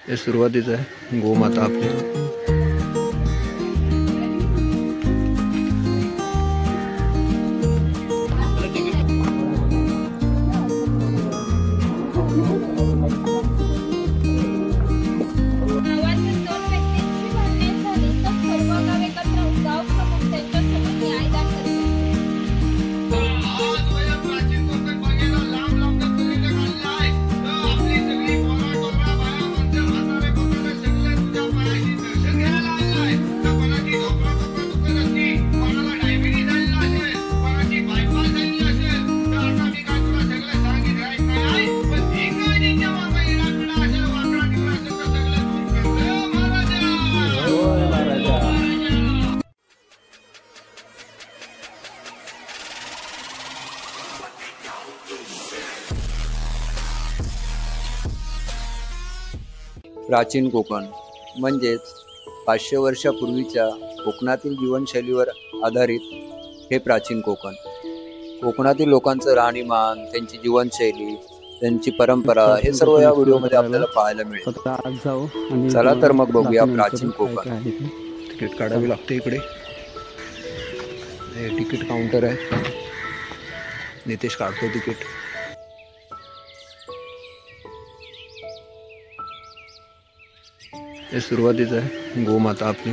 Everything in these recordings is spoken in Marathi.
हे सुरुवातीचं आहे गोमाता आपली। प्राचीन कोकण म्हणजेच 500 वर्षापूर्वीच्या कोकणातील जीवनशैलीवर आधारित हे प्राचीन कोकण। कोकणातील लोकांचं राहणीमान, त्यांची जीवनशैली, त्यांची परंपरा हे सर्व या व्हिडिओमध्ये आपल्याला पाहायला मिळेल। चला तर मग बघूया प्राचीन कोकण। तिकीट काढावे लागते इकडे, हे तिकीट काउंटर आहे, नितेश काढतो तिकीट। हे सुरुवातीचं आहे गोमाता आपली।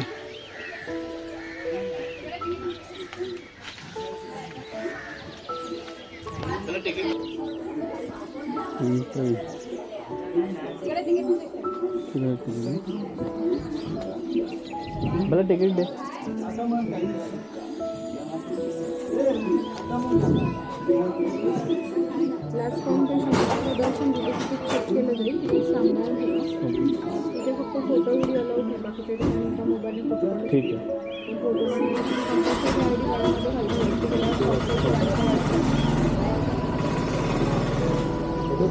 मला तिकीट दे। ठीक है।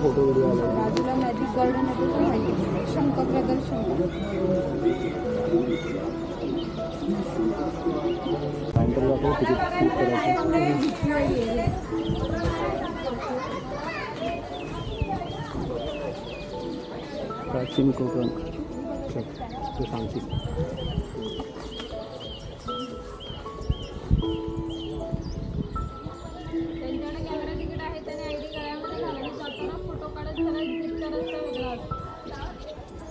फोटो व्हिडिओ बाजूला मॅजिक गार्डन आहे, शंख प्रदर्शन। प्राचीन कोकण तू सांगशील।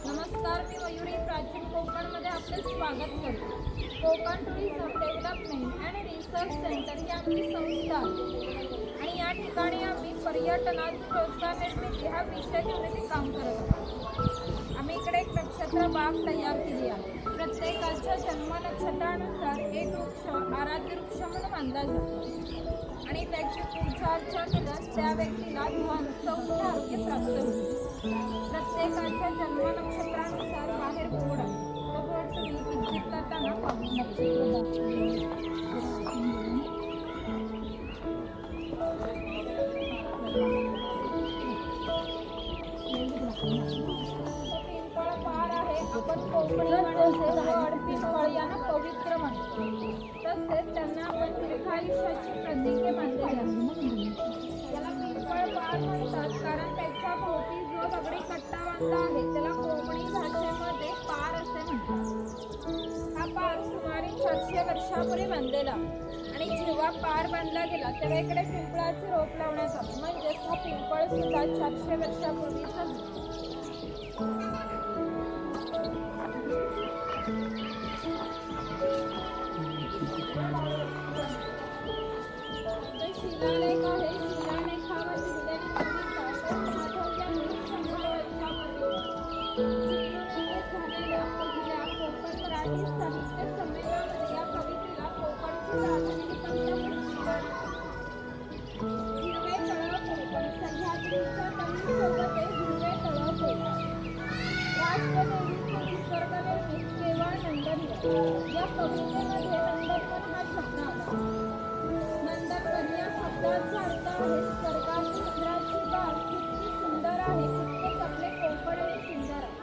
नमस्कार, मी मयुरी प्राचीन कोकणमध्ये आपले स्वागत करतो। Konkan tourism development and research centre ही आमची संस्था आहे आणि या ठिकाणी आम्ही पर्यटनात रोजगार निर्मिती हा विषय घेऊन काम करत आहोत। आम्ही इकडे एक नक्षत्र बाग तयार केली आहे। प्रत्येकाच्या जन्म नक्षत्रानुसार एक वृक्ष आराध्य वृक्ष म्हणून मानला जातो आणि त्याची पूजा अर्चा केल्यास त्या व्यक्तीला सौख्य आरोग्य प्राप्त होते। प्रत्येकाच्या जन्म नक्षत्रानुसार बाहेर बोर्ड आहे, तो बोर्ड तुम्ही विजिट करताना पाहू पार आहे। आपण कोकणी पिंपळ यांना पवित्र मानतो, तसेच त्यांना आपण दीर्घायुष्याची प्रतीके मानले जाते। याला पिंपळ पार म्हणतात कारण त्याच्या भोवती जो दगडी कट्टा बांधला आहे त्याला कोकणी भाषेमध्ये पार असे म्हणतात। हा पार सुमारे 400 वर्षापूर्वी बांधलेला आणि जेव्हा पार बांधला गेला तेव्हा इकडे पिंपळाचे रोप लावण्यात आले, म्हणजेच हा पिंपळ सुद्धा 400 वर्षापूर्वीचा। शिलालेख आहे, शिलालेखावर लिहिलेली झालेल्या पहिल्या कोकण मराठी साहित्य संमेलनामध्ये या कवितेला कोकणची प्रातिनिधिक हिरवे तळं कोकण, सह्याद्रीच्या तळीसोबत हिरवे तळं कोकण, राष्ट्रदेवीचे निसर्गनिर्मित केवळ नंदनवन। या कवितेमध्ये नंदनवन हा शब्द आला। नंदनवन या शब्दाचा अर्थ आहे स्वर्गातील इंद्राची बाग किती सुंदर आहे तितकेच आपले कोकणही सुंदर आहे।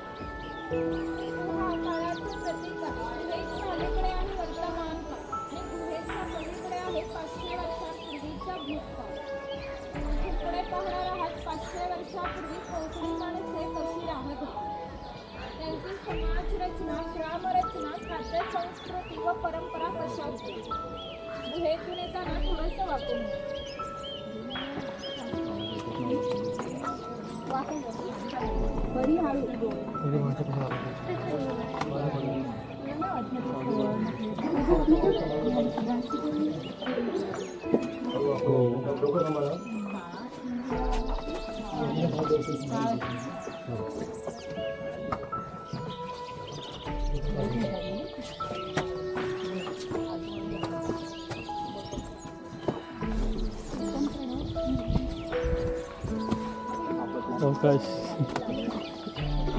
गुहा काळाचे प्रतीक आहे, गुहेच्या अलीकडे आहे वर्तमान काळ आणि गुहेच्या पलीकडे आहे 500 वर्षांपूर्वीचा भूतकाळ। पुढे पाहणार आहात 500 वर्षापूर्वी कोकणी माणसे कशी राहत होती। रचना, ग्रामरचना, खाद्य संस्कृती व परंपरा कशा होत्या. गुहेतून येताना थोडंसं वाकून बरी हळू अवकाश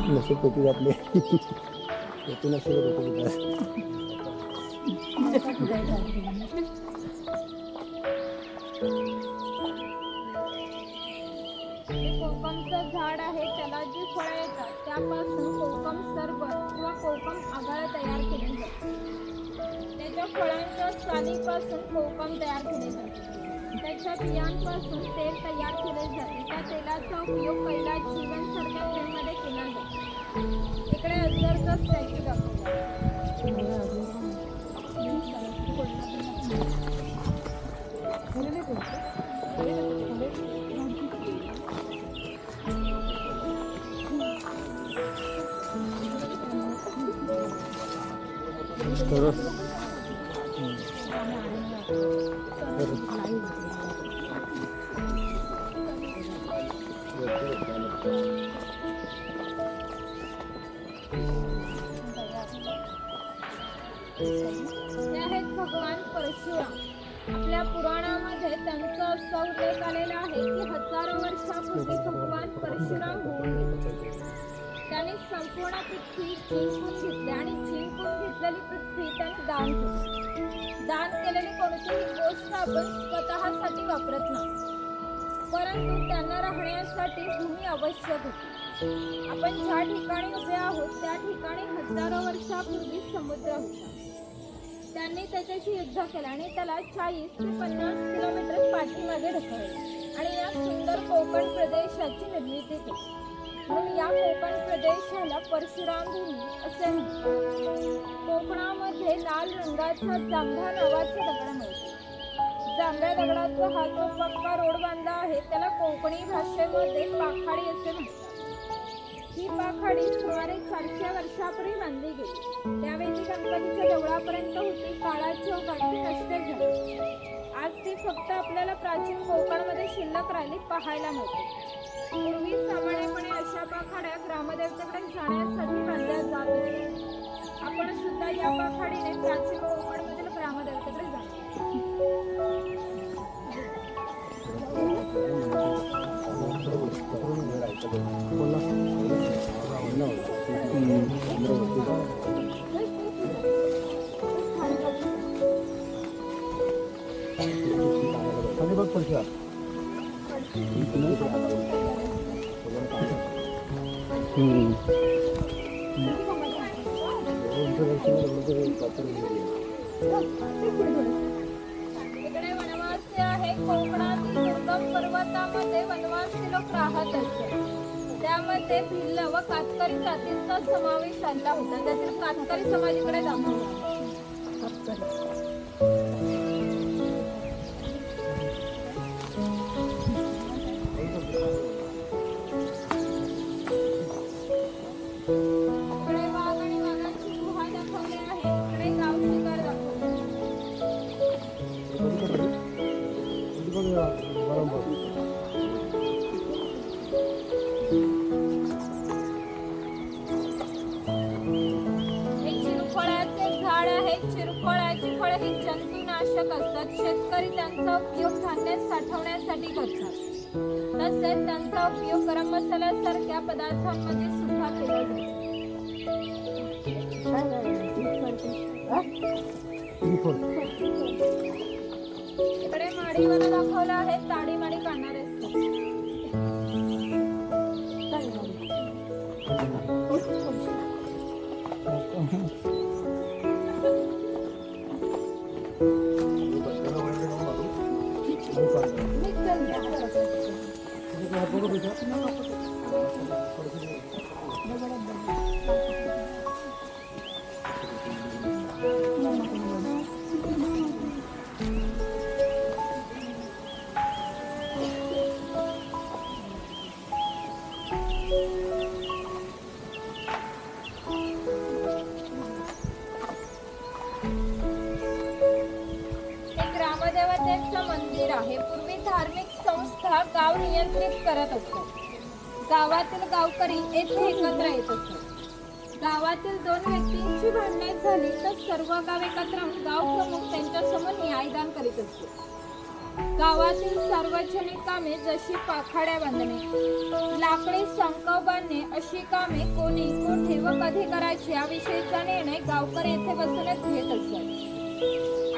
नशीब होती आपले होती नशीब होती. कोकमचं झाड आहे, त्याला जी फळं येतात त्यापासून कोकम सरबत किंवा कोकम आगळ तयार केले जाते. त्याच्या फळांच्या सालीपासून कोकम तयार केले जाते. त्याच्या बियांपासून तेल तयार केले जाते. त्या तेलाचा उपयोग पहिला जीवनसारख्या फ्रेममध्ये केला जातो. इकडे अजगरचा स्टॅच्यू दाखवला. तरच ते आहेत भगवान परशुराम. आपल्या पुराणामध्ये त्यांचा असा उल्लेख आलेला आहे की हजारो वर्षापूर्वी भगवान परशुराम होऊन गेले. त्यांनी संपूर्ण पृथ्वी जिंकून घेतली आणि जिंकून घेतलेली पृथ्वी त्यांनी दान केली. दान केलेली कोणतीही गोष्ट आपण स्वतःसाठी वापरत नाही, परंतु त्यांना राहण्यासाठी भूमी आवश्यक होती. आपण ज्या ठिकाणी उभे आहोत त्या ठिकाणी हजारो वर्षापूर्वी समुद्र होता. त्यांनी त्याच्याशी युद्ध केलं आणि त्याला 40 ते 50 किलोमीटर पाठीमागे ढकलले आणि या सुंदर कोकण प्रदेशाची निर्मिती केली. म्हणून या कोकण प्रदेशाला परशुराम भूमी असे म्हणतात. कोकणामध्ये लाल रंगाचा जांभा नावाचा दगड मिळतो. जांभ्या दगडाचा हा जो पक्का रोड बांधला आहे त्याला कोकणी भाषेमध्ये पाखाडी असे म्हणतात. ही पाखाडी सुमारे 400 वर्षापूर्वी बांधली गेली. त्यावेळी गणपतीच्या देवळापर्यंत होती. काळाच्या ओघात ती नष्ट झाली. आज ती फक्त आपल्याला प्राचीन कोकणमध्ये शिल्लक राहिली पाहायला मिळते. पूर्वी सामान्यपणे अशा पाखाड्या ग्रामदेवतेकडे जाण्यासाठी बांधल्या जात असत. आपण सुद्धा या पाखाडीने प्राचीन कोकणमधील ग्रामदेवतेकडे जातो. इकडे वनवासी आहे. कोकणातील दुर्गम पर्वतामध्ये वनवासी लोक राहत असतात. त्यामध्ये भिल्ल व कातकरी जातींचा समावेश आला होता. त्यातील कातकरी समाज इकडे दाखवला. इकडे वाघ आणि वाघांची गुहा दाखवली आहे. इकडे गाव शिकार दाखवले. हे चिरफळाचे झाड आहे. चिरफळाची फळे ही जंतुनाशक असतात. शेतकरी त्यांचा उपयोग धान्य साठवण्यासाठी करतात. तसेच त्यांचा उपयोग गरम मसाल्यासारख्या पदार्थांमध्ये सुद्धा केला जातो. इकडे माडीवर दाखवलं आहे. ताडी माडी काढणारे गाव नियंत्रित करत असतात. गावातील गावकरी येथे एकत्र येत असतात. गावातील दोन व्यक्तींची भांडणे झाली तर सर्व गाव एकत्र येऊन गाव प्रमुख त्यांच्यासमोर न्यायदान करीत असतो. गावातील सार्वजनिक कामे जशी पाखाड्या बांधणे, लाकडी संक बांधणे अशी कामे कोणी, कुठे व कधी करायची याविषयीचा निर्णय गावकरी येथे बसूनच घेत असतात.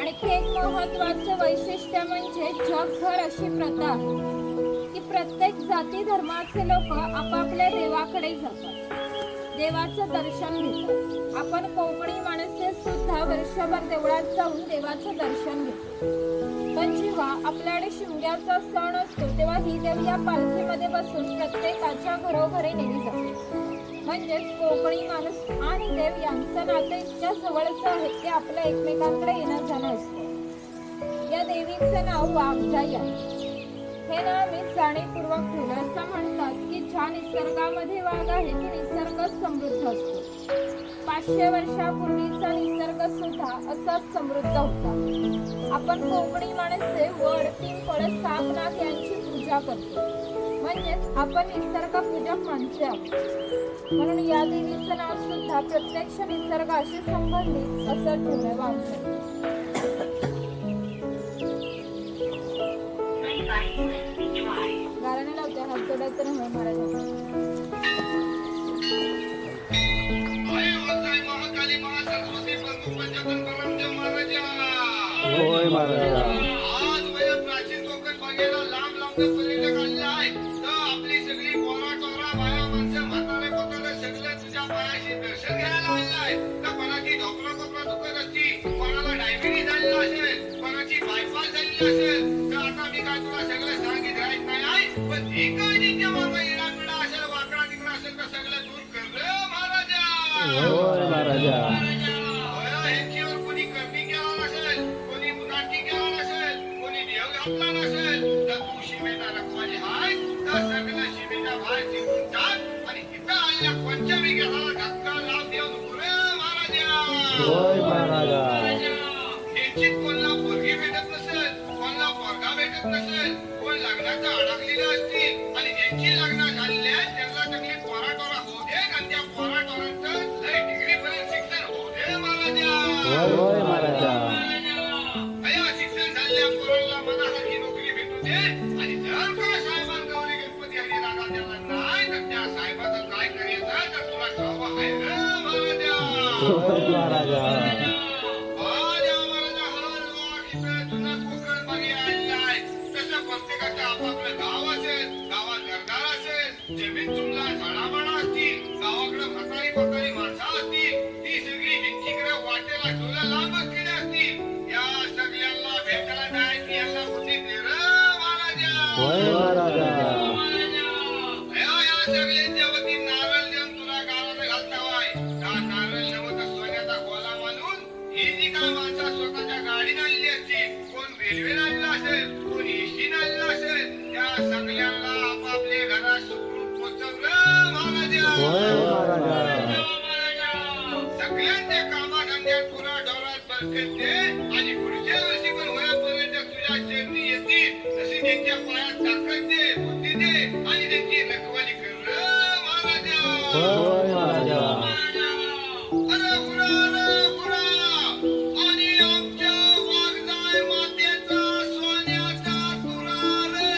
आणखी एक महत्वाचं वैशिष्ट्य म्हणजे जगभर अशी प्रथा आहे की प्रत्येक जाती धर्माचे लोक आपापल्या देवाकडे जातात, देवाचं दर्शन घेतात. आपण कोकणी माणसे सुद्धा वर्षभर देवळात जाऊन देवाचं दर्शन घेतो. पण जेव्हा आपल्याकडे शिमग्याचा सण असतो तेव्हा ही देव या पालखीमध्ये बसून प्रत्येकाच्या घरोघरी नेली जाते. म्हणजेच कोकणी माणूस आणि देव यांचं नातं इतक्या जवळचं आहे की आपल्या एकमेकांकडे येणं जाणं असतं. या देवीचं नाव वाघजाई आहे. हे नाव मी जाणीवपूर्वक ठेवलं. असं म्हणतात की ज्या निसर्गामध्ये वाघ आहे तो निसर्ग समृद्ध असतो. 500 वर्षापूर्वीचा निसर्ग सुद्धा असाच समृद्ध होता. आपण कोकणी माणसे वड, पिंपळ, साप, नाग यांची पूजा करतो. म्हणजेच आपण निसर्ग पूजक माणसे आहोत. म्हणून या देवीचं नाव सुद्धा प्रत्यक्ष निसर्गाशी संबंधित असं ठेवलं वाघजाई. गाराने लावते हात जोडायचं नाही महाराजांना. होय महाराजा. आज वया प्राचीन कोकण बघायला लांब लांब पर्यटक आलेले आहेत. तर आपली सगळी पोरा टोरा बाया माणसं म्हातारे कोतारे सगळे तुझ्या पायाशी दर्शन घ्यायला आलेले आहेत. तर कोणाची ढोकळा कोपरा दुखत असती, कोणाला डायबिटीज झालेला असेल, कोणाची बायपास झालेली असेल. तर आता मी काय तुला सगळं सांगित राहत नाही आहे, पण हे काय नित्य मामा इडापिडा असेल, वाकडा तिकडा असेल तर सगळं दूर कर रे महाराजा. होय महाराजा. ह्यांच्यावर कोणी कमी केला नसेल, कोणी मुलांची केला नसेल, कोणी देव घातला नसेल, तर तू शिमेचा रखवाली हाय, तर सगळं शिमेचा भार जिंकून टाक आणि इथं आलेल्या पंचमी घ्याला धक्का लाव देऊ नको रे महाराजा. होय महाराजा. ह्यांची कोणाला पोरगी भेटत नसेल, कोणाला पोरगा भेटत नसेल, कोण लग्नाचा अडकलेला असतील आणि ज्यांची लग्न झालेली आहेत त्यांना चांगली पोराटोरा होऊ दे आणि त्या पोराटोरांचं लय डिग्रीपर्यंत शिक्षण होऊ दे महाराजा. होय महाराजा. अया शिक्षण झालेल्या पोरांना मनासारखी नोकरी भेटू दे आणि जर का साहेबां गौरी गणपती आणि रागा द्यायला नाही तर त्या साहेबाचं काय करायचं तर तुला ठाव आहे रे महाराजा. होय महाराजा. आज या महाराजा हर वाट इथं जुना कोकण बघी आलेला आहे. तसं प्रत्येकाचं आपापलं गाव असेल, गावात घरदार असेल, जमीन जुमला झाडामाडा असतील, गावाकडे म्हातारी म्हातारी माणसं असतील, ती सगळी भिंतीकडे वाटेला झुला लांब असलेली असतील. या सगळ्यांना भेटायला जायची यांना बुद्धी दे रे महाराजा. होय महाराजा. या सगळ्यांच्या वती नारळ देऊन तुला गावाला घालता वाय. त्या नारळ नव्हतं सोन्याचा गोला मानून ही जी काय माणसं स्वतःच्या गाडीने आलेली असतील, कोण रेल्वेने आलेला असेल, कोण एसटीने आलेला असेल, त्या सगळ्यांना आपापले घरा सुखरूप पोचव रे महाराजा. होय महाराजा. सगळ्यांच्या कामाधंद्यात पुरा डोरात बरकत दे आणि पुढच्या वर्षी पण होयापर्यंत तुझ्या चरणी येतील तशी त्यांच्या पायात ताकद दे, बुद्धी दे आणि त्यांची रखवाली कर रे महाराजा. होय महाराजा. अरे पुरा आणि आमच्या वाघजाई मातेचा सोन्याचा तुरा रे.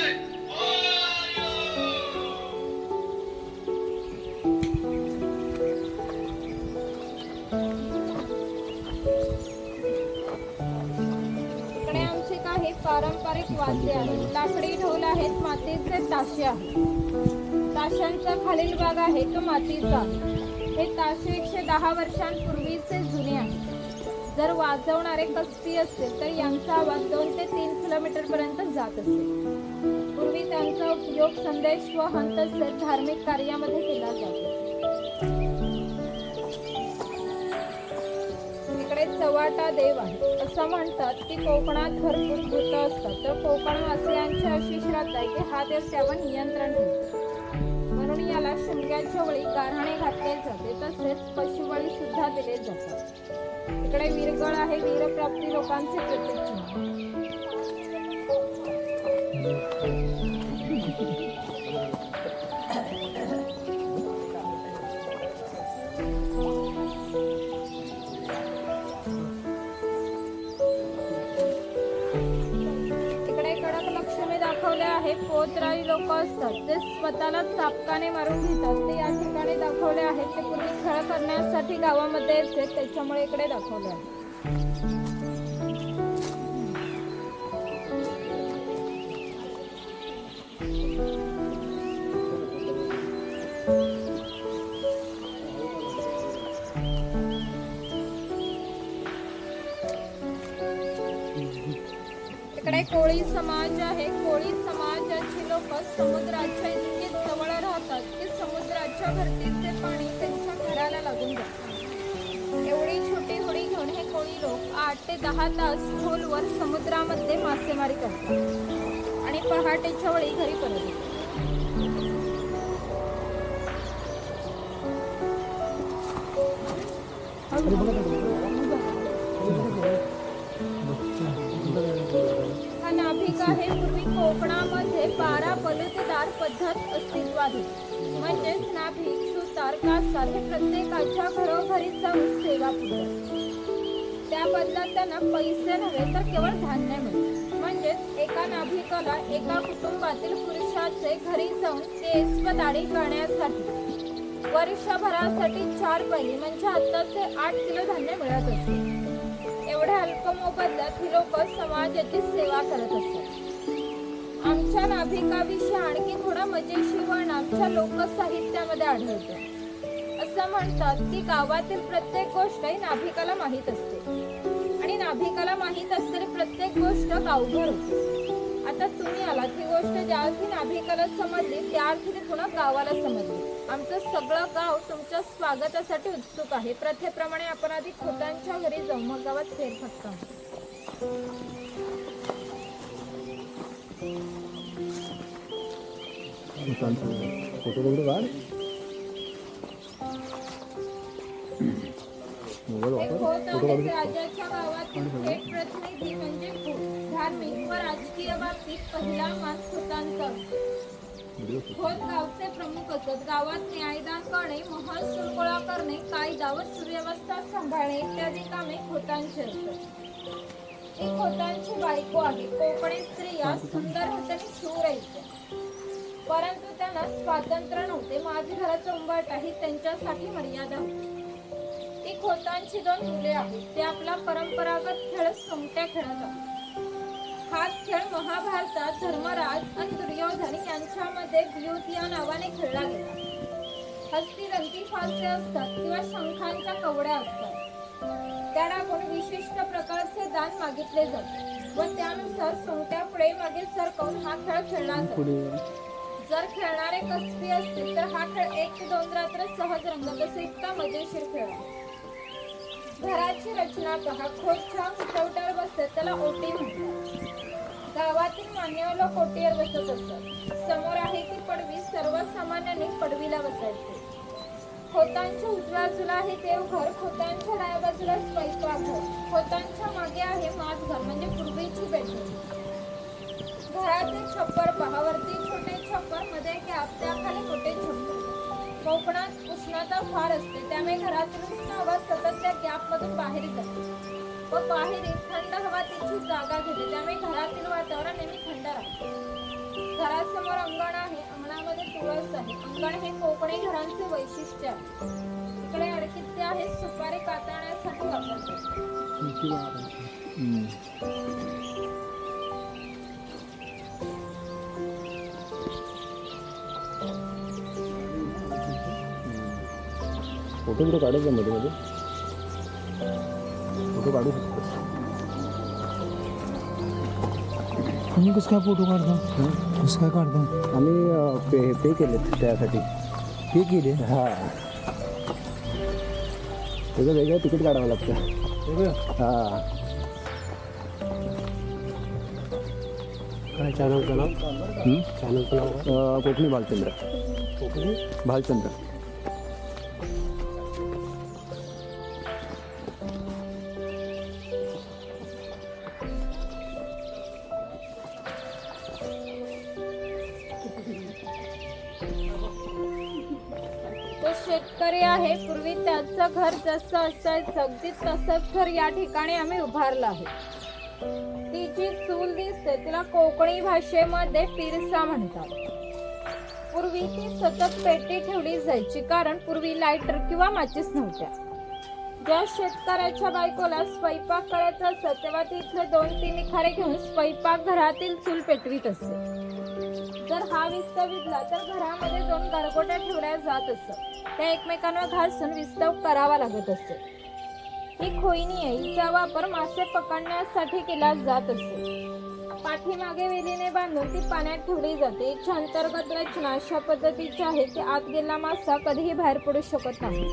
इकडे आमचे काही पारंपरिक वाद्य आहेत. लाकडी ढोल आहेत, मातीचे ताशे आहेत. ताशांचा खालील भाग आहे तो मातीचा आहे. हे ताशे 110 वर्षांपूर्वीचे जुने आहेत. जर वाजवणारे कस्ती असतील तर यांचा आवाज 2 ते 3 किलोमीटर पर्यंत जात असेल. पूर्वी त्यांचा उपयोग संदेश व हंत तसेच धार्मिक कार्यामध्ये केला जातो. इकडे चव्हाटा देव आहे. असं म्हणतात की कोकणात भरपूर भूत असतात, तर कोकणवासियांची अशी श्रद्धा आहे की हा देव त्यावर नियंत्रण ठेवतो. म्हणून याला शिमग्याच्या वेळी गाऱ्हाणे घातले जाते, तसेच पशुबळी सुद्धा दिले जातात. इकडे वीरगळ आहे, वीरप्राप्ती लोकांचे प्रतीक चिन्ह. आहे पोतराई लोक असतात ते स्वतःला चापकाने मारून घेतात ते या ठिकाणी दाखवले आहेत. ते पूर्वी खेळ करण्यासाठी गावामध्ये यायचे त्याच्यामुळे इकडे दाखवले आहे. इकडे कोळी समाज आहे. कोळी समाजाची लोक समुद्राच्या इतके जवळ राहतात की समुद्राच्या भरतीचे पाणी त्यांच्या घराला लागून जाते. एवढी छोटी होडी घेऊन हे कोळी लोक 8 ते 10 तास खोलवर समुद्रामध्ये मासेमारी करतात आणि पहाटेच्या वेळी घरी परत येतात. हा नाभिक आहे. पूर्वी कोकणामध्ये 12 बलुतेदार पद्धत अस्तित्वात होती. म्हणजेच नाभिक, सुतार, कासार हे प्रत्येकाच्या घरोघरी जाऊन सेवा पुरवतात. त्या बदल्यात त्यांना पैसे नव्हे तर केवळ धान्य मिळते. म्हणजेच एका नाभिकाला एका कुटुंबातील पुरुषाचे घरी जाऊन केस व दाढी करण्यासाठी वर्षभरासाठी 4 पैली म्हणजे आताचे 8 किलो धान्य मिळत असते. एवढ्या अल्प मोबदल्यात ही लोक समाजाची सेवा करत असतात. आमच्या नाभिकाविषयी आणखी थोडा मजेशीर वळण आमच्या लोकसाहित्यामध्ये आढळतो. असं म्हणतात की गावातील प्रत्येक गोष्ट ही नाभिकाला माहीत असते आणि नाभिकाला माहीत असलेली प्रत्येक गोष्ट गावभर होते. आता तुम्ही आलात ही गोष्ट ज्या अर्थी नाभिकाला समजली त्या अर्थी पुन्हा गावाला समजली. आमचं सगळं गाव तुमच्या स्वागतासाठी उत्सुक आहे. प्रथेप्रमाणे आपण आधी खोतांच्या घरी जाऊ मग गावात फेरफटका. फोटो वगैरे काढ. मोबाईल एक वापर. होत फोटो आहे काढू. राजाच्या गावातील थेट प्रतिनिधी म्हणजे खोत. धार्मिक व राजकीय बाबतीत पहिला मान खोतांचा असतो. खोत गावचे प्रमुख असत. गावात न्यायदान करणे, महसूल गोळा करणे, कायदा व सुव्यवस्था सांभाळणे इत्यादी कामे खोतांची असतात. ही खोतांची बायको आहे. कोकणी स्त्रिया सुंदर होत्या आणि शूर आहेत. परंतु त्यांना स्वातंत्र्य नव्हते. माझी घराचा उंबरठा ही त्यांच्यासाठी मर्यादा होती. ती खोतांची 2 मुले आहेत. ते आपला परंपरागत खेळ सोंगट्या खेळत आहेत. हाच खेळ महाभारतात धर्मराज आणि दुर्योधन यांच्यामध्ये द्यूत या नावाने खेळला गेला. हस्तिदंती फासे असतात किंवा शंखांच्या कवड्या असतात. त्या टाकून विशिष्ट प्रकारचे दान मागितले जाते व त्यानुसार सोंगट्या पुढे मागे सरकवून हा खेळ खेळला जातो. जर खेळणारे कसबी असतील तर हा खेळ 1 ते 2 रात्र सहज रंगत असे इतका मजेशीर खेळ आहे. घराची रचना पहा. खोतच्या मुखवट्यावर बसते त्याला ओटी म्हणतात. गावातील मान्यवर लोक ओटीवर बसत असतात. समोर आहे ती पडवी. सर्वसामान्यांनी पडवीला बसायचे. खोतांच्या उजव्या बाजूला आहे देवघर. खोतांच्या डाव्या बाजूला स्वयंपाकघर. खोतांच्या मागे आहे माझघर म्हणजे पूर्वीची बेडरूम. घराचे छप्पर पहा. वरती छोटे छप्पर, मध्ये गॅप, त्याखाली मोठे छप्पर. कोकणात उष्णता फार असते त्यामुळे घरातील उष्ण हवा सतत त्या गॅपमधून बाहेर जाते व बाहेरील थंड हवा तिची जागा घेते त्यामुळे घरातील वातावरण नेहमी थंड राहते. घरासमोर अंगण आहे. अंगणामध्ये तुळस आहे. अंगण हे कोकणी घरांचे वैशिष्ट्य आहे. इकडे अडकित्ते आहे. सुपारी कातण्यासाठी वापरतात. फोटो काढायचा मध्ये मध्ये. फोटो काढू शकतो. तुम्ही कसं काय फोटो काढता? कसं काय काढता? आम्ही पे केले त्यासाठी. हे केले? हां, त्याचं वेगळं तिकीट काढावं लागतं. हां. काय चॅनलचं नाव? चॅनलचं नाव कोकणी भालचंद्र. कोकणी भालचंद्र. तो शेतकरी आहे. पूर्वी त्याचं घर जसं असायचं अगदी तसंच घर या ठिकाणी आम्ही उभारलं आहे. ती जी चूल दिसते तिला कोकणी भाषेमध्ये पिरसा म्हणतात. पूर्वी ती सतत पेटी ठेवली जायची, कारण पूर्वी लायटर किंवा माचीस नव्हत्या. ज्या शेतकऱ्याच्या बायकोला स्वयंपाक करायचा असत तेव्हा ती इथले 2-3 निखारे घेऊन स्वयंपाक घरातील चूल पेटवीत असे. जर हा विस्तव विजला तर घरामध्ये 2 गारगोट्या ठेवल्या जात असत. त्या एकमेकांवर घासून विस्तव करावा लागत असे. ही खोईनी आहे, हिचा वापर मासे पकडण्यासाठी केला जात असे. पाठीमागे वेलीने बांधून ती पाण्यात ठेवली जाते. याची अंतर्गत रचना अशा पद्धतीची आहे की आत गेला मासा कधीही बाहेर पडू शकत नाही.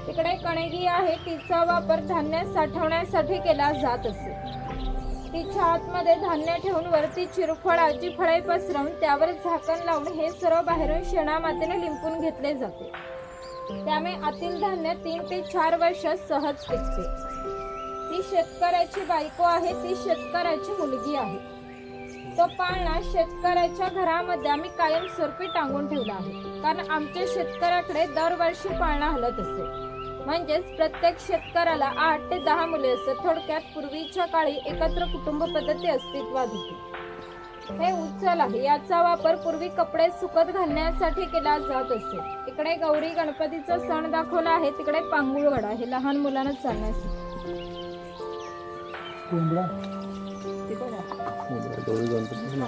तिकडे कणगी आहे, तिचा वापर धान्य साठवण्यासाठी केला जात असे. तिच्या आतमध्ये धान्य ठेवून वरती चिरफळाची फळे पसरवून त्यावर झाकण लावून हे सर्व बाहेरून शेणामातीने लिंपून घेतले जाते. त्यामुळे आतील धान्य 3 ते 4 वर्ष सहज टिकते. ती शेतकऱ्याची बायको आहे, ती शेतकऱ्याची मुलगी आहे. तो पाळणा शेतकऱ्याच्या घरामध्ये आम्ही कायमस्वरूपी टांगून ठेवला आहे, कारण आमच्या शेतकऱ्याकडे दरवर्षी पाळणा हलत असे. म्हणजेच प्रत्येक शेतकऱ्याला 8 ते 10 मुले असत. थोडक्यात पूर्वीच्या काळी एकत्र कुटुंब पद्धती अस्तित्वात होती. हे उचल आहे, याचा वापर पूर्वी कपडे सुकत घालण्यासाठी केला जात असे. इकडे गौरी गणपतीचा सण दाखवला आहे, तिकडे पांगुळगडा हे लहान मुलांना चालण्यासाठी. कोंबडा गौरी गणपती ना.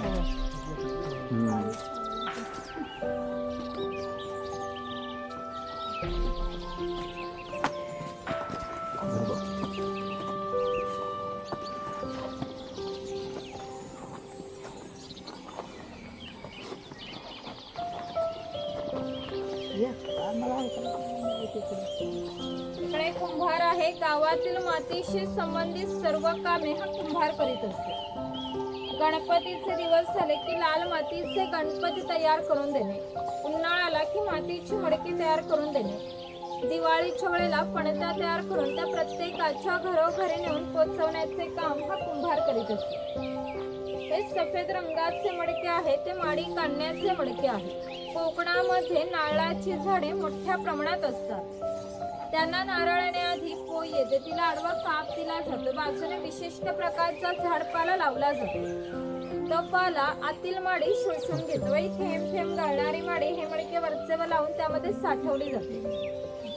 इकडे कुंभार आहे. गावातील मातीशी संबंधित सर्व कामे हा कुंभार करीत असते. गणपतीचे दिवस झाले की लाल मातीचे गणपती तयार करून देणे, उन्हाळ्याला की मातीची मडकी तयार करून देणे, दिवाळीच्या वेळेला पणत्या तयार करून त्या प्रत्येकाच्या घरोघरी नेऊन पोचवण्याचे काम हा कुंभार करीत असतो. हे सफेद रंगाचे मडके आहे, ते माडी काढण्याचे मडके आहे. कोकणामध्ये नारळाची झाडे मोठ्या प्रमाणात असतात. त्यांना नारळाने आधी पोई येते, तिला आडवा काप दिला जातो. बाजूने विशिष्ट प्रकारचा झाडपाला लावला जातो. तो पाला आतील माडी शोषून घेतो. थेंब थेंब गळणारी माडी हे मडके वरचेवर लावून त्यामध्ये साठवली जाते.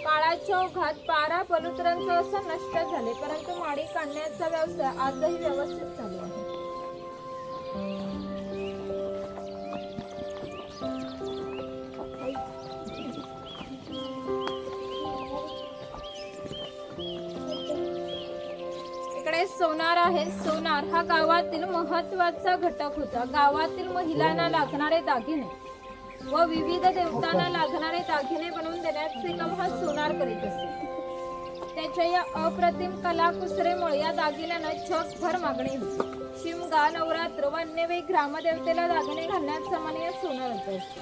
काळाच्या ओघात 12 बलुतरांचे असं नष्ट झाले, परंतु माडी काढण्याचा व्यवसाय आजही व्यवस्थित चालू आहे. सोनार आहे. सोनार हा गावातील महत्वाचा घटक होता. गावातील महिलांना लागणारे दागिने व विविध देवतांना लागणारे दागिने बनवून देण्याचे काम हा सोनार करीत असे. त्याच्या या अप्रतिम कलाकुसरीमुळे या दागिन्यांना जगभर मागणी होती. शिमगा, नवरात्र व अन्य वेळी ग्रामदेवतेला दागिने घालण्याचा मान या सोनाराचा असतो.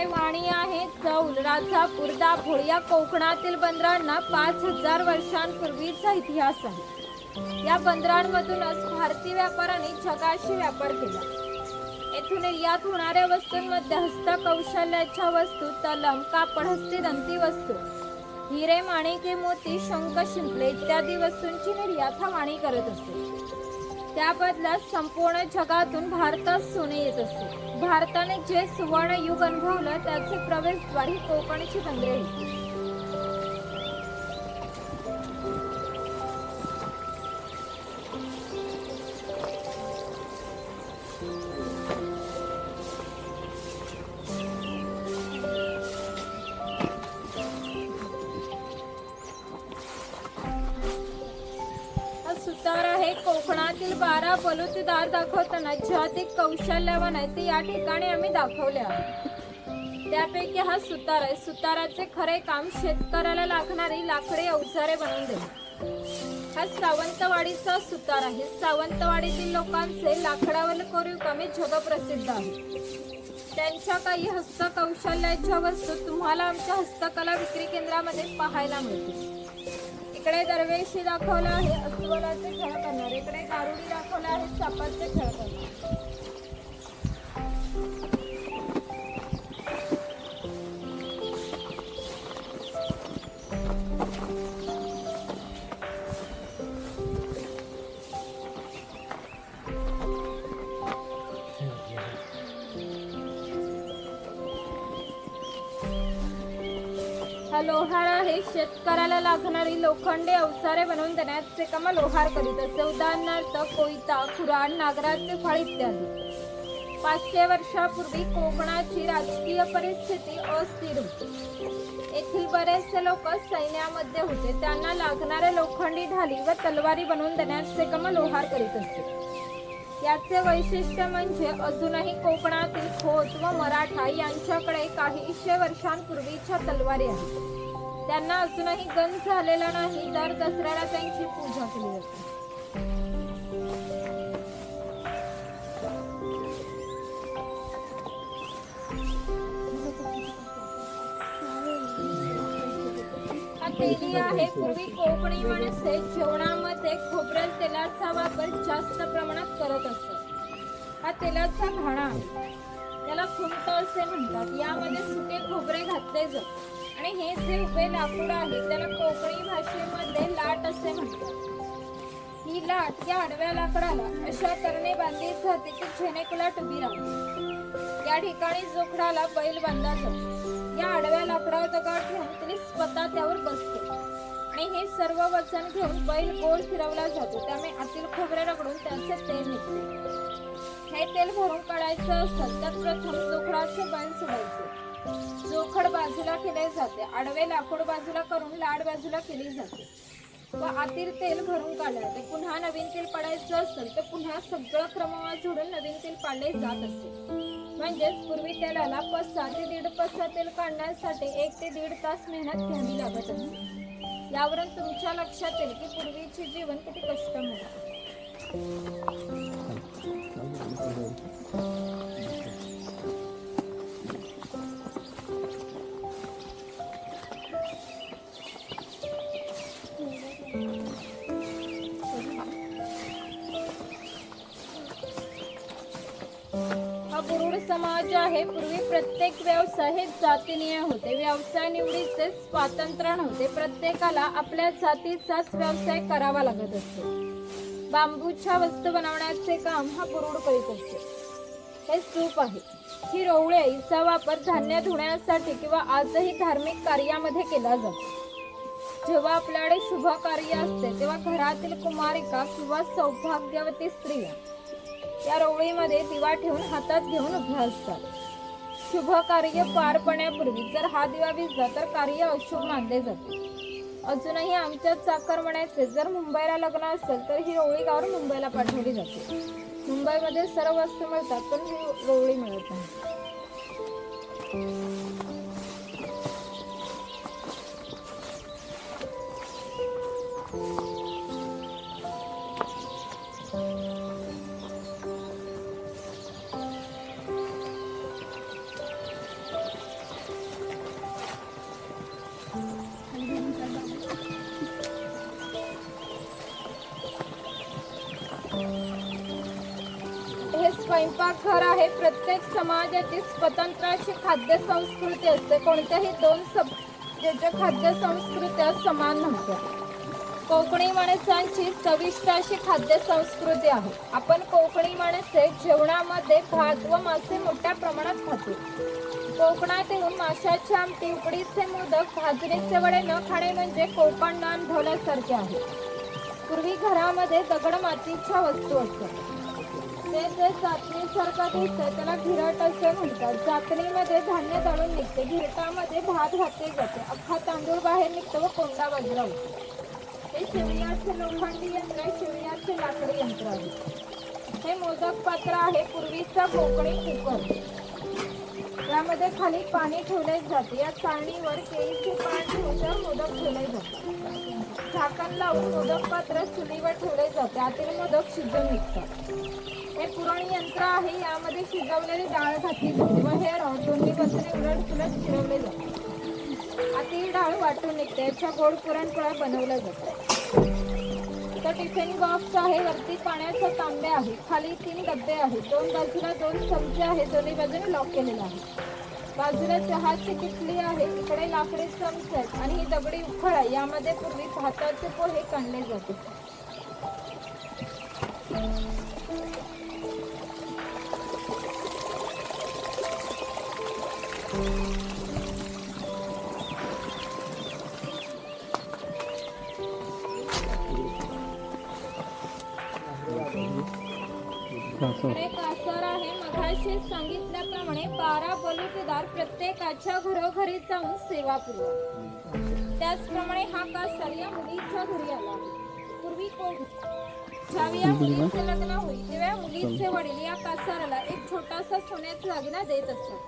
वाणी आहे. चौल, राजापूर, दाभोळ या कोकणातील बंदरांना 5000 वर्षांपूर्वीचा इतिहास आहे. या बंदरांमधूनच भारतीय व्यापाऱ्यांनी जगाशी व्यापार केला. येथून निर्यात होणाऱ्या वस्तूंमध्ये हस्तकौशल्याच्या वस्तू, तलम, कापड, हस्तिदंती वस्तू, हिरे, माणिके, मोती, शंख, शिंपले इत्यादी वस्तूंची निर्यात हा वाणी करत असते. त्या बदल्यात संपूर्ण जगातून भारतात सोने येत असते. भारताने जे सुवर्ण युग अनुभवलं त्याचे प्रवेशद्वार ही कोकणची बंदरे होती. सुतार आहे. कोकणातील 12 बलुतेदार दाखवताना जे अधिक कौशल्यवान आहे ते या ठिकाणी आम्ही दाखवले आहे. त्यापैकी हा सुतार आहे. सुताराचे खरे काम शेतकऱ्याला लागणारी लाकडी अवजारे बनवून देणे. हा सावंतवाडीचा सुतार आहे. सावंतवाडीतील लोकांचे लाकडावर कोरीव कामे जगप्रसिद्ध आहे. त्यांच्या काही हस्तकौशल्याच्या वस्तू तुम्हाला आमच्या हस्तकला विक्री केंद्रामध्ये पाहायला मिळतील. इकडे दरवेशी दाखवला आहे अस्वलाचे खेळ करणारे. इकडे गारुडी दाखवला आहे सापाचे खेळ करणारे. हा लोहार आहे शेतकऱ्याला लागणारी लोखंडी अवजारे बनवून देण्याचे काम लोहार करीत असे. उदाहरणार्थ कोयता, कुऱ्हाड, नागराचे फळ इत्यादी. 500 वर्षापूर्वी कोकणाची राजकीय परिस्थिती अस्थिर होती. येथील बरेचसे लोक सैन्यामध्ये होते. त्यांना लागणारे लोखंडी ढाली व तलवारी बनवून देण्याचे काम लोहार करीत असते. याचे वैशिष्ट्य म्हणजे अजूनही कोकणातील खोत व मराठा यांच्याकडे काहीशे वर्षांपूर्वीच्या तलवारी आहेत. त्यांना अजूनही गंज झालेला नाही, तर दसऱ्याला त्यांची पूजा केली जाते. तेली आहे. पूर्वी कोकणी माणसे जेवणामध्ये खोबरेल तेलाचा वापर जास्त प्रमाणात करत असत. हा तेलाचा घाणा आहे. त्याला खुंट असे म्हणतात. यामध्ये सुके खोबरे घातले जाते आणि हे जे उभे लाकूड आहे त्याला कोकणी भाषेमध्ये लाट असे म्हणतात. ही लाट या आडव्या लाकडाला अशा तऱ्हेने बांधली जाते की जेणेकुलाट उभी राहते. या ठिकाणी जोखडाला बैल बांधला जातो. या आडव्या लाकडावर दगड ठेवून तिने स्वतः त्यावर बसते आणि हे सर्व वजन घेऊन बैल गोल फिरवला जातो. त्यामुळे आतील खोबरे रगडून त्याचे तेल निघते. हे तेल भरून काढायचं असतं तर प्रथम जोखडाचे बैल सोडायचे. जोखड बाजूला केले जाते. आडवे लाकूड बाजूला करून लाड बाजूला केली जाते व आतील तेल भरून काढले जाते. पुन्हा नवीन तेल पाडायचं असेल तर पुन्हा सगळं क्रमवार जोडून नवीन तेल पाडले जात असे. म्हणजेच पूर्वी तेलाला 5 ते 1.5 पस्सा तेल काढण्यासाठी 1 ते 1.5 तास मेहनत घ्यावी लागत असे. यावरून तुमच्या लक्षात येईल की पूर्वीचे जीवन किती कष्टमय. समाज आहे. पूर्वी प्रत्येक व्यवसाय हे जातीनीय होते. व्यवसाय निवडीचे स्वातंत्र्य नव्हते. प्रत्येकाला आपल्या जातीचाच व्यवसाय करावा लागत असतो. बांबूच्या वस्तू बनवण्याचे काम हा बुरुड करीत असतो. हे सूप आहे. ही रोवळे हिचा वापर धान्य धुण्यासाठी किंवा आजही धार्मिक कार्यामध्ये केला जातो. जेव्हा आपल्याकडे शुभ कार्य असते तेव्हा घरातील कुमारिका किंवा सौभाग्यवती स्त्रिया या रोवळीमध्ये दिवा ठेवून हातात घेऊन उभ्या असतात. शुभ कार्य पार पडण्यापूर्वी जर हा दिवा विझला तर कार्य अशुभ मानले जाते. अजूनही आमच्या चाकरमान्याचे जर मुंबईला लग्न असेल तर ही रोवळी गावावर मुंबईला पाठवली जाते. मुंबईमध्ये सर्व वस्तू मिळतात पण ही रोवळी मिळत नाही. स्वयंपाकघर आहे. प्रत्येक समाजाची स्वतंत्र अशी खाद्य संस्कृती असते. कोणत्याही 2 समाजाच्या खाद्य संस्कृत्या समान नव्हत्या. कोकणी माणसांची चविष्ट अशी खाद्य संस्कृती आहे. आपण कोकणी माणसे जेवणामध्ये भात व मासे मोठ्या प्रमाणात खातो. कोकणात येऊन माशाची आमटी, उकडीचे मोदक, भाजणीचे वडे न खाणे म्हणजे कोकण न अनुभवल्यासारखे आहे. पूर्वी घरामध्ये दगड मातीच्या वस्तू असतात. ते जे जातणीसारखं दिसतं त्याला घिरट असे म्हणतात. जातणीमध्ये धान्य दळून निघते. घिरटामध्ये भात घातले जाते. अख्खा तांदूळ बाहेर निघतो व कोंडा बाजूला होतो. हे शिवयाचे लोखंडी यंत्र, शिवयाचे लाकडी यंत्र आहे. हे मोदक पात्र आहे. पूर्वीचा कोकणी कुकर. यामध्ये खाली पाणी ठेवले जाते. या चाळणीवर केळीचे पान ठेवून मोदक ठेवले जाते. झाकण लावून मोदक पात्र चुलीवर ठेवले जाते. आतील मोदक शिजून निघतात. हे पुरण यंत्र आहे. यामध्ये शिजवलेली डाळ घातली जाते व हे दोन्ही बाजूने उलट सुलट फिरवले जाते. आतील डाळ वाटून निघते. याच्या गोड पुरणपोळ्या बनवल्या जातात. तर टिफिन बॉक्स आहे. वरती पाण्याचा तांबे आहे. खाली 3 डबे आहेत. 2 बाजूला 2 चमचे आहेत. दोन्ही बाजूने लॉक केलेला आहे. बाजूला चहाची किटली आहे. इकडे लाकडी चमचे आहेत आणि ही दगडी उखळ आहे. यामध्ये पूर्वी भाताचे पोहे काढले जाते. इकडे कासर आहे. मघाशी सांगितल्याप्रमाणे 12 बलुतेदार प्रत्येकाच्या घरोघरी जाऊन सेवा पुरवा. त्याचप्रमाणे हा कासर या मुलीच्या घरी आला. पूर्वी ज्यावेळी या मुलीचे लग्न होईल तेव्हा मुलीचे वडील या कासाराला एक छोटासा सोन्याचा दागिना देत असतात.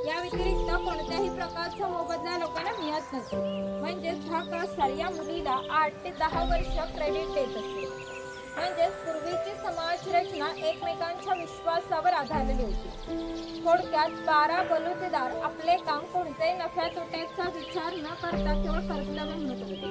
या व्यतिरिक्त कोणत्याही प्रकारचा मोबदला लोकांना मिळत नसे. म्हणजेच हा कासार या मुलीला 8 ते 10 वर्ष क्रेडिट देत असते. म्हणजेच पूर्वीची समाज रचना एकमेकांच्या विश्वासावर आधारलेली होती. थोडक्यात 12 बलुतेदार आपले काम कोणत्याही नफ्या तोट्याचा विचार न करता केवळ कर्तव्य म्हणत होते.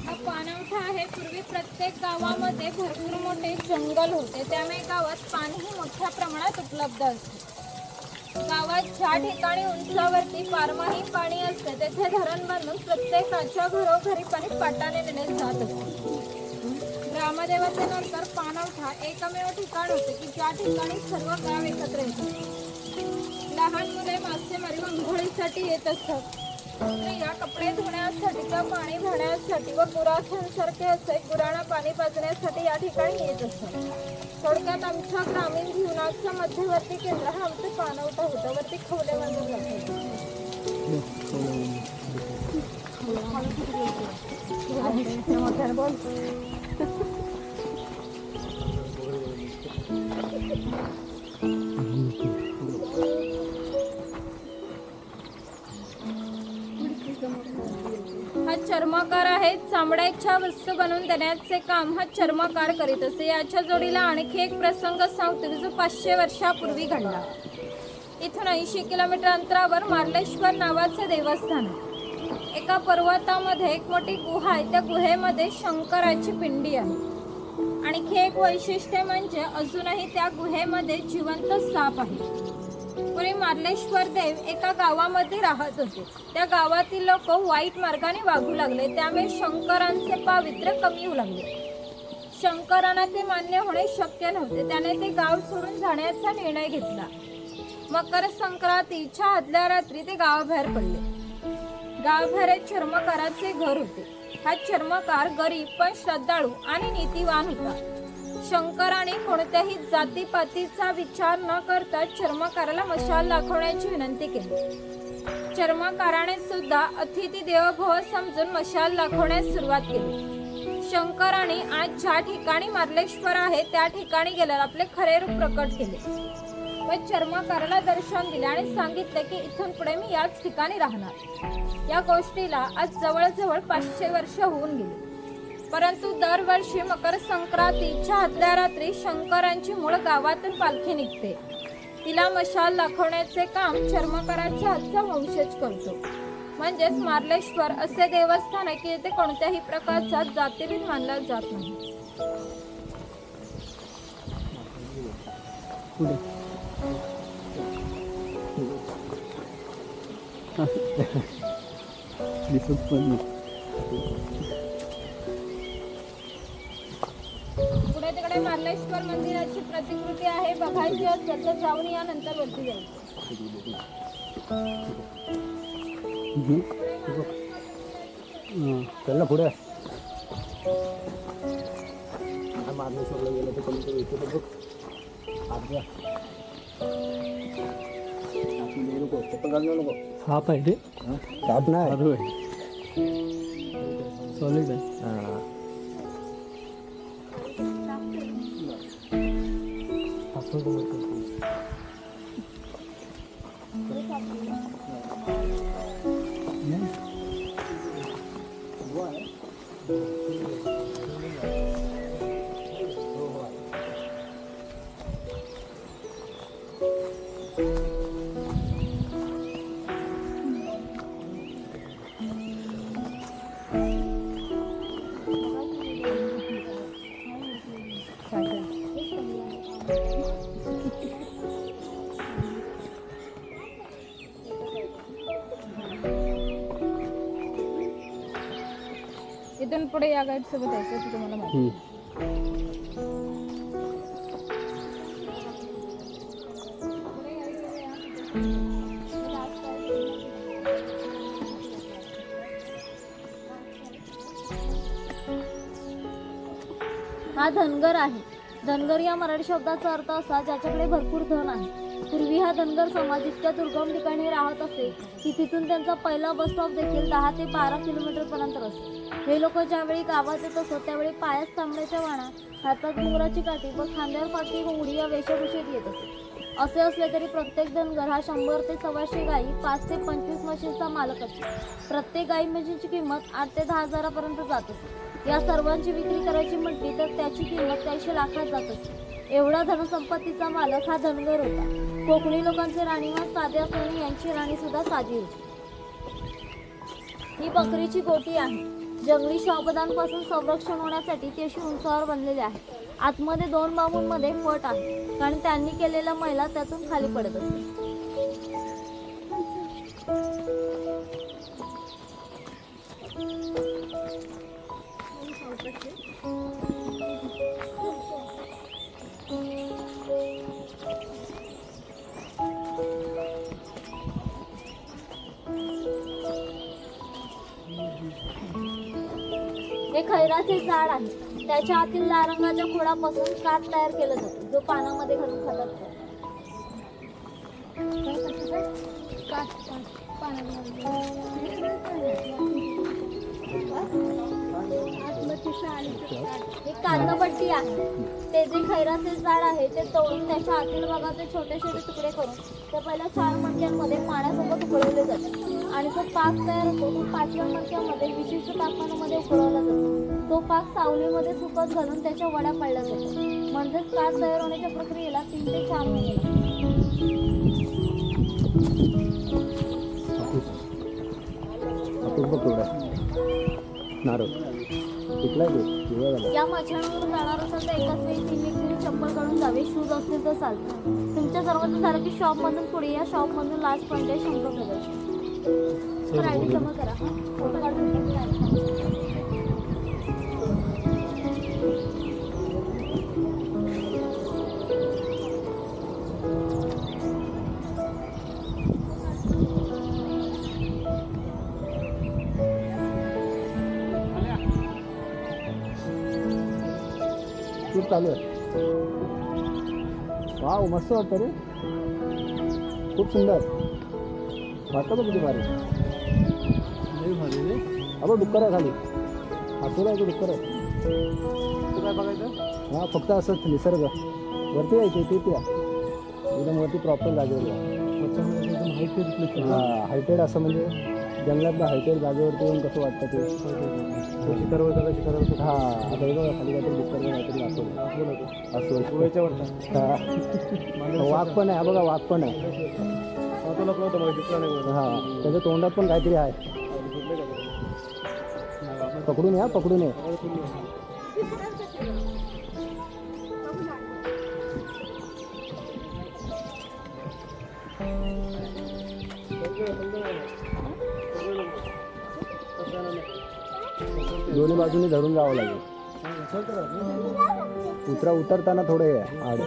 हा पाणवठा आहे. पूर्वी प्रत्येक गावामध्ये भरपूर मोठे जंगल होते, त्यामुळे गावात पाणीही मोठ्या प्रमाणात उपलब्ध असते. गावात ज्या ठिकाणी उंचावरती बारमाही पाणी असते तेथे धरण बांधून प्रत्येकाच्या घरोघरी पाणी पाटाने नेले जात असते. ग्रामदेवते नंतर पाणवठा एकमेव ठिकाण होते की ज्या ठिकाणी सर्व गाव एकत्र येतात. लहान मुले मासेमारी व अंघोळीसाठी येत असतात. स्त्रिया कपडे धुण्यासाठी किंवा पाणी भरण्यासाठी व गुराख्यांसारखे असे गुरांना पाणी पाजण्यासाठी या ठिकाणी येत असतात. थोडक्यात आमच्या ग्रामीण जीवनाचं मध्यवर्ती केंद्र हा आमचं पाणवठा होता. वरती खवले बांधून जातात. हा चर्मकार आहे. चामड्याच्या वस्तू बनवून देण्याचे काम हा चर्मकार करीत असे. याच्या जोडीला आणखी एक प्रसंग सांगतो जो 500 वर्षापूर्वी घडला. इथून 80 किलोमीटर अंतरावर मार्लेश्वर नावाचे देवस्थान आहे. एका पर्वतामध्ये एक मोठी गुहा आहे. त्या गुहेमध्ये शंकराची पिंडी आहे. आणखी एक वैशिष्ट्य म्हणजे अजूनही त्या गुहेमध्ये जिवंत साप आहे. पूर्वी मार्लेश्वर देव एका गावामध्ये राहत होते. त्या गावातील लोक वाईट मार्गाने वागू लागले, त्यामुळे शंकरांचे पावित्र्य कमी होऊ लागले. शंकरांना ते मान्य होणे शक्य नव्हते. त्याने ते गाव सोडून जाण्याचा निर्णय घेतला. मकर संक्रांतीच्या आदल्या रात्री ते गावाबाहेर पडले. गावाबाहेर एक चर्मकाराचे घर होते. हा चर्मकार गरीब पण श्रद्धाळू आणि नीतिवान होता. शंकराने कोणत्याही जातीपातीचा विचार न करता चर्मकाराला मशाल दाखवण्याची विनंती केली. चर्मकाराने सुद्धा अतिथी देवोभव समजून मशाल दाखवण्यास सुरुवात केली. शंकराने आज ज्या ठिकाणी मार्लेश्वर आहे त्या ठिकाणी गेल्यावर आपले खरे रूप प्रकट केले व चर्मकाराला दर्शन दिले आणि सांगितले की इथून पुढे मी याच ठिकाणी राहणार. या गोष्टीला आज जवळजवळ 500 वर्ष होऊन गेली. परंतु दरवर्षी मकर संक्रांतीच्या आदल्या रात्री शंकरांची मूळ गावातून पालखी निघते. तिला मशाल दाखवण्याचे काम चर्मकाराचा हातचा वंशज करतो. म्हणजेच मार्लेश्वर असे देवस्थान आहे की येथे कोणत्याही प्रकारचा जातीभेद मानला जात नाही. पुढे तिकडे मार्लेश्वर मंदिराची प्रतिकृती आहे. बघायची असेल तर जाऊन या, नंतर वरती जायचं. चल ना पुढे. मार्लेश्वरला गेलं तर कमी कमी इथे तर बघ. नको चप्पल घालू नको. साप आहे ते. साप नाही सॉलिड आहे. इथून पुढे या गाईड सोबत यायचं तुम्हाला माहिती. हा धनगर आहे. धनगर या मराठी शब्दाचा अर्थ असा ज्याच्याकडे भरपूर धन आहे. पूर्वी हा धनगर समाज इतक्या दुर्गम ठिकाणी राहत असे की तिथून त्यांचा पहिला बस स्टॉप देखील 10 ते 12 किलोमीटर पर्यंत असे. हे लोक ज्यावेळी गावात येत असत त्यावेळी पायात तांबड्याच्या वाणा, हातात डोंगराची काठी व खांद्यावर पाठी घोंगडी या वेशभूषेत येत असते. असे असले तरी प्रत्येक धनगर हा 100 ते 125 गायी, 5 ते 25 म्हशींचा मालक असतो. प्रत्येक गायी म्हशींची किंमत 8 ते 10 हजारापर्यंत जात असते. या सर्वांची विक्री करायची म्हटली तर त्याची किंमत 100 लाखात जात असते. एवढा धनसंपत्तीचा मालक हा धनगर होता. कोकणी लोकांचे राहणीमान साधे असल्याने यांची राणी सुद्धा साधी होती. ही बकरीची गोटी आहे. जंगली श्वापदांपासून संरक्षण होण्यासाठी ती अशी उंचावर बनलेली आहे. आतमध्ये 2 बांबूंमध्ये फट आहे कारण त्यांनी केलेला मैला त्यातून खाली पडत असते. हे खैराचे झाड आहे. त्याच्या आतील लाल रंगाच्या खोडापासून काठ तयार केलं जातं जो पानामध्ये घालून खातात. हे कांदापट्टी आहे. ते जे खैराचे झाड आहे ते तोडून त्याच्या आतील भागाचे छोटे छोटे तुकडे करून ते पहिल्या 4 मडक्यांमध्ये पाण्यासोबत उकळवले जातात आणि जो पाक तयार होतो तो 5व्या मडक्यामध्ये विशिष्ट तापमानामध्ये उकळवला जातो. तो पाक सावलीमध्ये सुकत घालून त्याच्या वड्या पाडल्या जातात. म्हणजेच काठ तयार होण्याच्या प्रक्रियेला 3 ते 4 महिने या मचाणावरून जाणार असेल तर एकाच वेळी 3 व्यक्तींनी चप्पल काढून जावे. शूज असतील तर चालतात. तुमच्या सर्वांचं झालं की शॉपमधून पुढे या. शॉपमधून लास्ट पॉईंट आहे 100 प्रदर्शन. तर आयडी जमा करा. फोटो काढून शूट चालू आहे. वाव मस्त वाटतं रे. खूप सुंदर वाटतं बघ किती भारी. अबा डुक्कर आहे खाली. असं आहे डुक्कर आहे. काय बघायचं? हां फक्त असंच निसर्ग. वरती यायचे तिथे या एकदम वरती प्रॉपर जागेवर या. हां हायटेड असं म्हणजे जंगलातल्या हायटेड जागेवरती येऊन कसं वाटतं ते. शिखरवर हां आता बघा खाली काहीतरी डुक्कर काहीतरी दाखवलं असं. हां वाघ पण आहे. हा बघा वाघ पण आहे. हां त्याच्या तोंडात पण काहीतरी आहे. पकडून या पकडून ये. दोन्ही बाजूने धरून जावं लागेल. उतरताना थोडे आड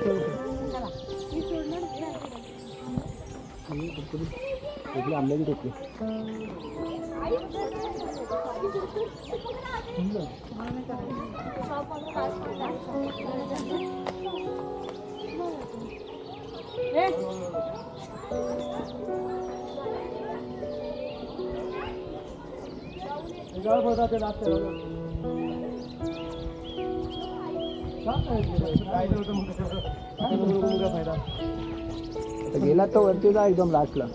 कुठली आंब्याची टोपली. गेला तर वरती जा एकदम लास्टला.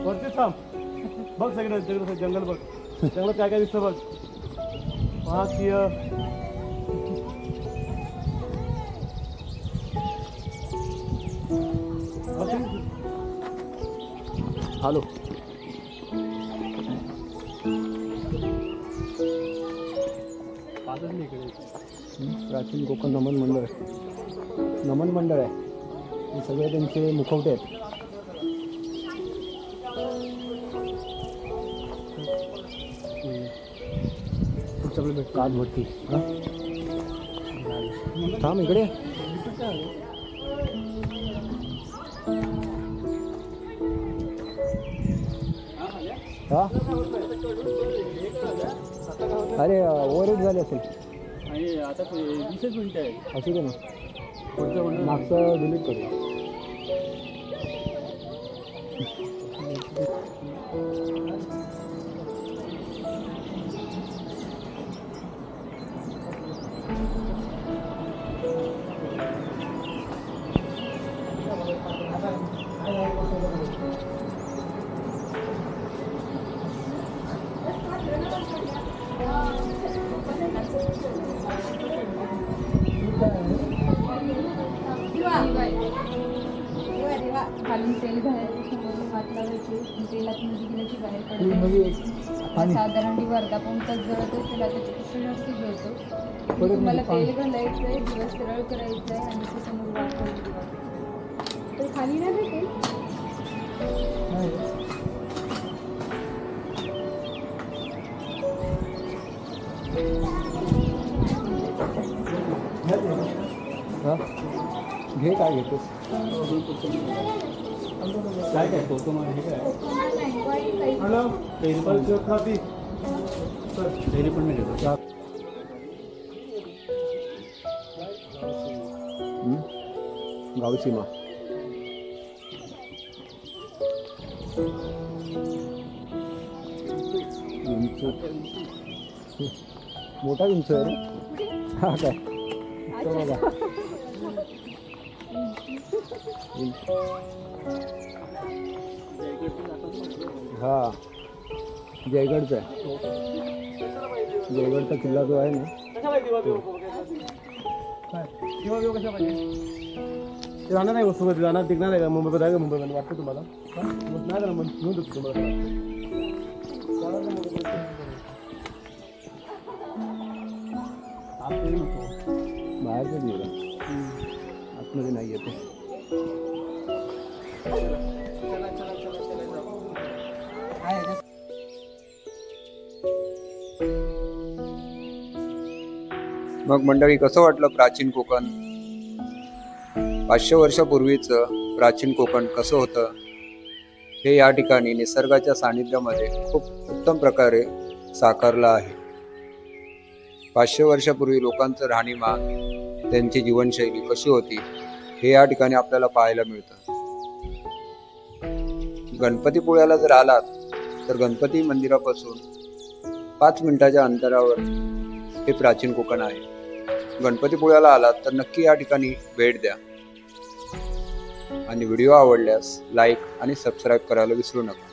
वरती थांब. बघ सगळं जंगल बघ. जंगलात काय काय दिसतं बघ. हॅलो प्राचीन कोकण नमन मंडळ. नमन मंडळ आहे. हे सगळे त्यांचे मुखवटे आहेत. आपलं भेट काच भट्टी थांब इकडे हा अरे ओव्हरेज झाले असेल आणि आता 20 मिनिटं आहे. असू दे ना पुढचं मागचं डिलीट करू खालून तेल घालायचं, समोरून हात लावायचे, तेलात मध्ये गेल्याची बाहेर पडायची. साधारण अर्धा पाऊण तास जळत असेल, त्याच्यापेक्षा जास्त जळतो. तुम्हाला तेल घालायचंय, दिवस सरळ करायचंय आणि ते समोर वाफवायचं. तर खाली नाही भेटेल. हा घे काय घेतोस काय काय फोटो मध्ये हे काय हॅलो टेम्पल कॉफी डेअरी पण नाही घेतो. गावसीमा मोठा उंच आहे रे. हा काय तो बघा हा जयगडचा आहे. जयगडचा किल्ला जो आहे ना कशा पाहिजे काय किंवा कशा पाहिजे ते जाणार नाही वस्तू जाणार टिकणार आहे का मुंबईमध्ये आहे का मुंबईमध्ये वाटतं तुम्हाला नाही ना मग घेऊन देतो तुम्हाला. बाहेरच गेला आतमध्ये नाही येते. मग मंडळी कसं वाटलं प्राचीन कोकण? 500 वर्षापूर्वीचं प्राचीन कोकण कसं होतं हे या ठिकाणी निसर्गाच्या सानिध्यामध्ये खूप उत्तम प्रकारे साकारलं आहे. 500 वर्षापूर्वी लोकांचं राहणीमान, त्यांची जीवनशैली कशी होती हे या ठिकाणी आपल्याला पाहायला मिळतं. गणपतीपुळ्याला जर आलात तर गणपती मंदिरापासून 5 मिनिटाच्या अंतरावर हे प्राचीन कोकण आहे. गणपतीपुळ्याला आलात तर नक्की या ठिकाणी भेट द्या आणि व्हिडिओ आवडल्यास लाईक आणि सबस्क्राईब करायला विसरू नका.